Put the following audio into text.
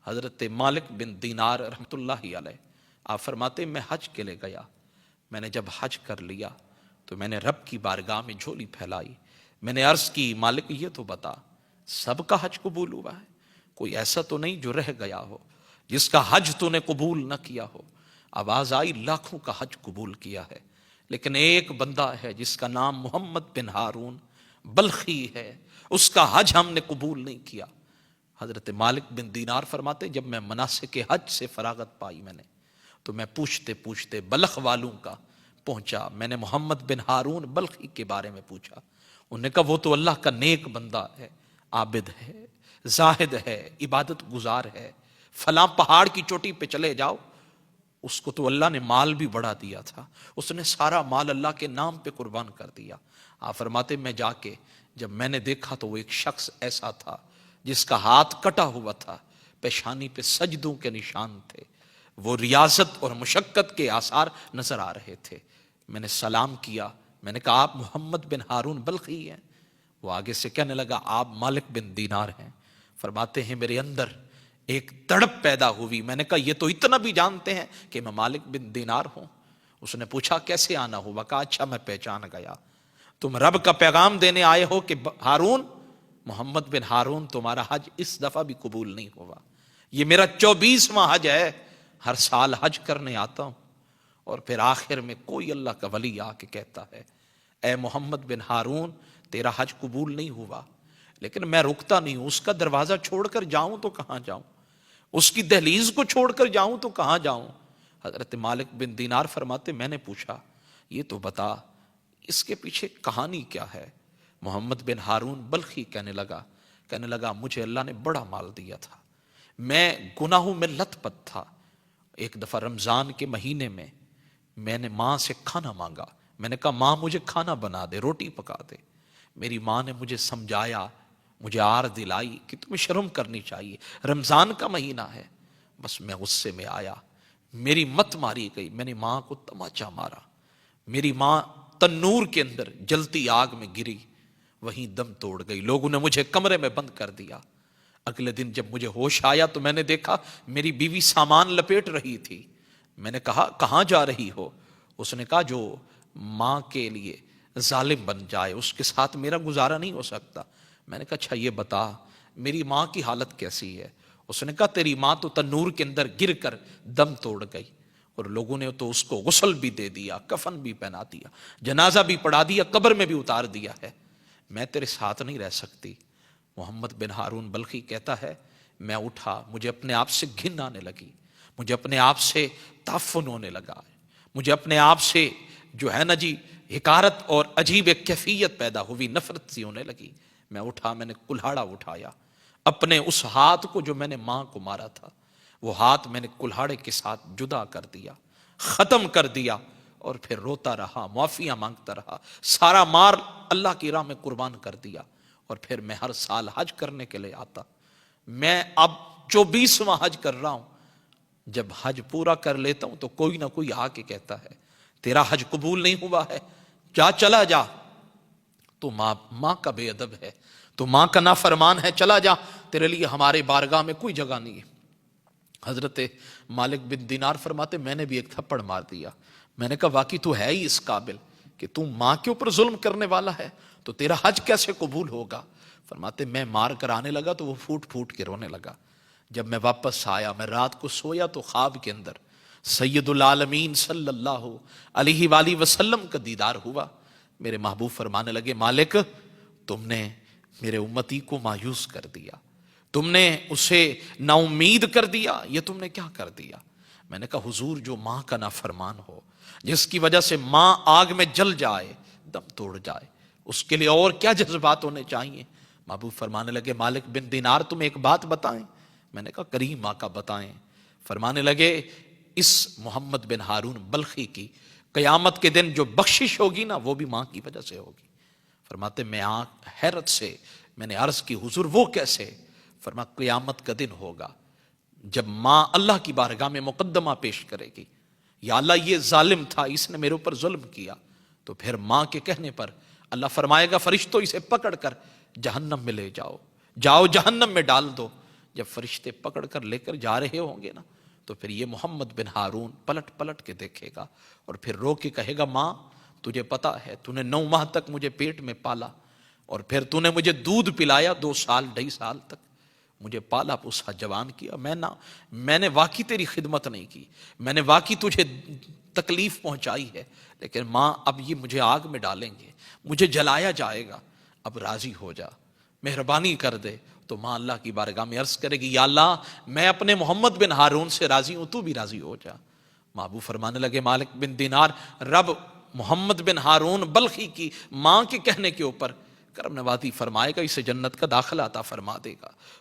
حضرت مالک بن دینار رحمۃ اللہ علیہ آپ فرماتے میں حج کے لیے گیا، میں نے جب حج کر لیا تو میں نے رب کی بارگاہ میں جھولی پھیلائی، میں نے عرض کی مالک یہ تو بتا سب کا حج قبول ہوا ہے؟ کوئی ایسا تو نہیں جو رہ گیا ہو جس کا حج تو نے قبول نہ کیا ہو؟ آواز آئی لاکھوں کا حج قبول کیا ہے، لیکن ایک بندہ ہے جس کا نام محمد بن ہارون بلخی ہے، اس کا حج ہم نے قبول نہیں کیا۔ حضرت مالک بن دینار فرماتے جب میں مناسک حج سے فراغت پائی میں نے تو میں پوچھتے پوچھتے بلخ والوں کا پہنچا، میں نے محمد بن ہارون بلخی کے بارے میں پوچھا، انہوں نے کہا وہ تو اللہ کا نیک بندہ ہے، عابد ہے، زاہد ہے، عبادت گزار ہے، فلاں پہاڑ کی چوٹی پہ چلے جاؤ، اس کو تو اللہ نے مال بھی بڑھا دیا تھا، اس نے سارا مال اللہ کے نام پہ قربان کر دیا۔ آپ فرماتے میں جا کے جب میں نے دیکھا تو وہ ایک شخص ایسا تھا جس کا ہاتھ کٹا ہوا تھا، پیشانی پہ سجدوں کے نشان تھے، وہ ریاضت اور مشقت کے آثار نظر آ رہے تھے۔ میں نے سلام کیا، میں نے کہا آپ محمد بن ہارون بلخی ہیں؟ وہ آگے سے کہنے لگا آپ مالک بن دینار ہیں۔ فرماتے ہیں میرے اندر ایک تڑپ پیدا ہوئی، میں نے کہا یہ تو اتنا بھی جانتے ہیں کہ میں مالک بن دینار ہوں؟ اس نے پوچھا کیسے آنا ہوا؟ کہا اچھا میں پہچان گیا، تم رب کا پیغام دینے آئے ہو کہ ہارون محمد بن ہارون تمہارا حج اس دفعہ بھی قبول نہیں ہوا، یہ میرا 24واں حج ہے، ہر سال حج کرنے آتا ہوں، اور پھر آخر میں کوئی اللہ کا ولی آ کے کہتا ہے اے محمد بن ہارون تیرا حج قبول نہیں ہوا، لیکن میں رکتا نہیں ہوں، اس کا دروازہ چھوڑ کر جاؤں تو کہاں جاؤں، اس کی دہلیز کو چھوڑ کر جاؤں تو کہاں جاؤں؟ حضرت مالک بن دینار فرماتے میں نے پوچھا یہ تو بتا اس کے پیچھے کہانی کیا ہے؟ محمد بن ہارون بلخی کہنے لگا مجھے اللہ نے بڑا مال دیا تھا، میں گناہوں میں لت پت تھا، ایک دفعہ رمضان کے مہینے میں میں نے ماں سے کھانا مانگا، میں نے کہا ماں مجھے کھانا بنا دے، روٹی پکا دے، میری ماں نے مجھے سمجھایا، مجھے آر دلائی کہ تمہیں شرم کرنی چاہیے، رمضان کا مہینہ ہے، بس میں غصے میں آیا، میری مت ماری گئی، میں نے ماں کو تماچا مارا، میری ماں تنور کے اندر جلتی آگ میں گری، وہیں دم توڑ گئی، لوگوں نے مجھے کمرے میں بند کر دیا۔ اگلے دن جب مجھے ہوش آیا تو میں نے دیکھا میری بیوی سامان لپیٹ رہی تھی، میں نے کہا کہاں جا رہی ہو؟ اس نے کہا جو ماں کے لیے ظالم بن جائے اس کے ساتھ میرا گزارا نہیں ہو سکتا۔ میں نے کہا اچھا یہ بتا میری ماں کی حالت کیسی ہے؟ اس نے کہا تیری ماں تو تنور کے اندر گر کر دم توڑ گئی، اور لوگوں نے تو اس کو غسل بھی دے دیا، کفن بھی پہنا دیا، جنازہ بھی پڑھا دیا، قبر میں بھی اتار دیا ہے، میں تیرے ساتھ نہیں رہ سکتی۔ محمد بن ہارون بلخی کہتا ہے میں اٹھا، مجھے اپنے آپ سے گھن آنے لگی، مجھے اپنے آپ سے تعفن ہونے لگا، مجھے اپنے آپ سے جو ہے نا جی حقارت اور عجیب ایک کیفیت پیدا ہوئی، نفرت سی ہونے لگی۔ میں اٹھا، میں نے کلہاڑا اٹھایا، اپنے اس ہاتھ کو جو میں نے ماں کو مارا تھا وہ ہاتھ میں نے کلہاڑے کے ساتھ جدا کر دیا، ختم کر دیا، اور پھر روتا رہا، معافیاں مانگتا رہا، سارا مال اللہ کی راہ میں قربان کر دیا، اور پھر میں ہر سال حج کرنے کے لیے آتا۔ میں اب 24واں حج کر رہا ہوں، جب حج پورا کر لیتا ہوں تو کوئی نہ کوئی آ کے کہتا ہے تیرا حج قبول نہیں ہوا ہے، جا چلا جا، تو ماں کا بے ادب ہے، تو ماں کا نافرمان ہے، چلا جا، تیرے لیے ہمارے بارگاہ میں کوئی جگہ نہیں ہے۔ حضرت مالک بن دینار فرماتے میں نے بھی ایک تھپڑ مار دیا، میں نے کہا واقعی تو ہے ہی اس قابل کہ تم ماں کے اوپر ظلم کرنے والا ہے، تو تیرا حج کیسے قبول ہوگا؟ فرماتے میں مار کر آنے لگا تو وہ پھوٹ پھوٹ کے رونے لگا۔ جب میں واپس آیا، میں رات کو سویا تو خواب کے اندر سید العالمین صلی اللہ علیہ وآلہ وسلم کا دیدار ہوا۔ میرے محبوب فرمانے لگے مالک تم نے میرے امتی کو مایوس کر دیا، تم نے اسے نا امید کر دیا، یہ تم نے کیا کر دیا؟ میں نے کہا حضور جو ماں کا نافرمان ہو، جس کی وجہ سے ماں آگ میں جل جائے، دم توڑ جائے، اس کے لیے اور کیا جذبات ہونے چاہیے؟ محبوب فرمانے لگے مالک بن دینار تم ایک بات بتائیں۔ میں نے کہا کریم آقا بتائیں۔ فرمانے لگے اس محمد بن ہارون بلخی کی قیامت کے دن جو بخشش ہوگی نا وہ بھی ماں کی وجہ سے ہوگی۔ فرماتے میں حیرت سے میں نے عرض کی حضور وہ کیسے؟ فرما قیامت کا دن ہوگا جب ماں اللہ کی بارگاہ میں مقدمہ پیش کرے گی، یا اللہ یہ ظالم تھا، اس نے میرے اوپر ظلم کیا، تو پھر ماں کے کہنے پر اللہ فرمائے گا فرشتوں اسے پکڑ کر جہنم میں لے جاؤ، جاؤ جہنم میں ڈال دو۔ جب فرشتے پکڑ کر لے کر جا رہے ہوں گے نا تو پھر یہ محمد بن ہارون پلٹ پلٹ کے دیکھے گا اور پھر رو کے کہے گا ماں تجھے پتا ہے تو نے 9 ماہ تک مجھے پیٹ میں پالا اور پھر تو نے مجھے دودھ پلایا 2 سال 2.5 سال تک مجھے پالا پوسا جوان کیا، میں نے واقعی تیری خدمت نہیں کی، میں نے واقعی تجھے تکلیف پہنچائی ہے، لیکن ماں اب یہ مجھے آگ میں ڈالیں گے، مجھے جلایا جائے گا، اب راضی ہو جا، مہربانی کر دے۔ تو ماں اللہ کی بارگاہ میں عرض کرے گی یا اللہ میں اپنے محمد بن ہارون سے راضی ہوں، تو بھی راضی ہو جا۔ محبوب فرمانے لگے مالک بن دینار رب محمد بن ہارون بلخی کی ماں کے کہنے کے اوپر کرم نوازی فرمائے گا، اسے جنت کا داخلہ عطا فرما دے گا۔